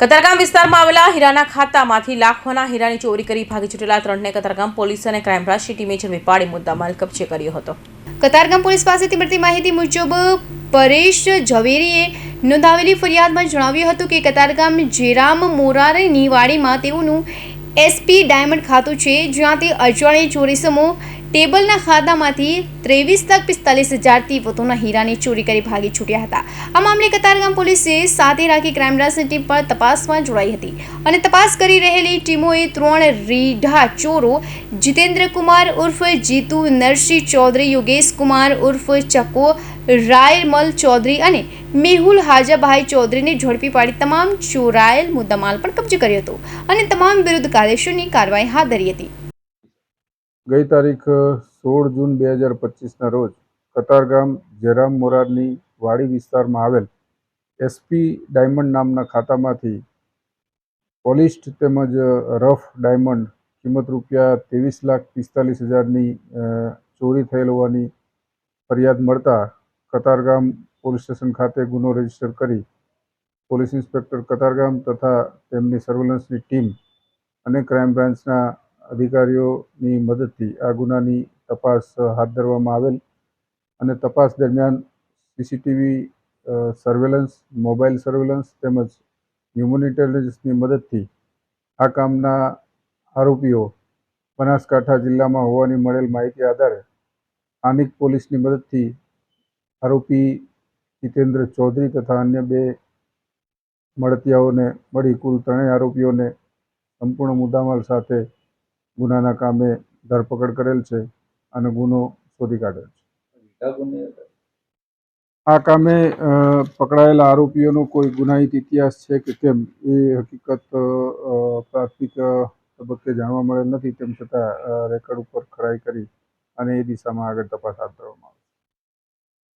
કતારગામ વિસ્તારમાં આવેલા હીરાના ખાતામાંથી લાખોના હીરાની ચોરી કરી ભાગી છૂટેલા ત્રણને કતારગામ પોલીસ અને ક્રાઇમ બ્રાન્ચની ટીમે ઝડપી પાડી મુદ્દામાલ કબજે કર્યો હતો। કતારગામ પોલીસ પાસેથી મળતી માહિતી મુજબ પરેશ ઝવેરીએ નોંધાવેલી ફરિયાદમાં જણાવ્યું હતું કે કતારગામ જેરામ મોરારીની વાડીમાં તેઓનું એસપી ડાયમંડ ખાતું છે, જ્યાં તે અજાણી ચોરીસમો ટેબલના ખાતામાંથી 23,45,000થી વધુના હીરાની ચોરી કરી ભાગી છૂટ્યા હતા। આ મામલે કતારગામ પોલીસે સાથે રાખી ક્રાઇમ બ્રાન્ચની ટીમ પર તપાસમાં જોડાઈ હતી અને તપાસ કરી રહેલી ટીમોએ 3 રીઢા ચોરો જીતેન્દ્ર કુમાર ઉર્ફ જીતુ નરસિંહ ચૌધરી, યોગેશ કુમાર ઉર્ફ ચકો, રાયમલ ચૌધરી અને મેહુલ હાજાભાઈ ચૌધરીને ઝડપી પાડી તમામ ચોરાયેલ મુદ્દામાલ પણ કબજે કર્યો હતો અને તમામ વિરુદ્ધ કાયદેસરની કાર્યવાહી હાથ ધરી હતી। ગઈ તારીખ 16 જૂન 2025ના રોજ કતારગામ જેરામ મોરારની વાડી વિસ્તારમાં આવેલ એસપી ડાયમંડ નામના ખાતામાંથી પોલિશ્ડ તેમજ રફ ડાયમંડ કિંમત રૂપિયા 23,45,000ની ચોરી થયેલ હોવાની ફરિયાદ મળતા કતારગામ પોલીસ સ્ટેશન ખાતે ગુનો રજીસ્ટર કરી પોલીસ ઇન્સ્પેક્ટર કતારગામ તથા તેમની સર્વેલન્સની ટીમ અને ક્રાઇમ બ્રાન્ચના અધિકારીઓની મદદથી આ ગુનાની તપાસ હાથ ધરવામાં આવેલ અને તપાસ દરમિયાન સીસીટીવી સર્વેલન્સ, મોબાઈલ સર્વેલન્સ તેમજ હ્યુમન ઇન્ટેલિજન્સની મદદથી આ કામના આરોપીઓ બનાસકાંઠા જિલ્લામાં હોવાની મળેલ માહિતી આધારે સ્થાનિક પોલીસની મદદથી આરોપી જીતેન્દ્ર ચૌધરી તથા અન્ય 2 મળતિયાઓને મળી કુલ 3 આરોપીઓને સંપૂર્ણ મુદ્દામાલ સાથે ગુનાના કામે ધરપકડ કરેલ છે અને ગુનો શોધી કાઢેલ છે। આ કામે પકડાયેલા આરોપીઓનો કોઈ ગુનાહિત ઇતિહાસ છે કે કેમ એ હકીકત પ્રાથમિક તબક્કે જાણવા મળેલ નથી, તેમ છતાં રેકર્ડ ઉપર ખરાઈ કરી અને એ દિશામાં આગળ તપાસ હાથ ધરવામાં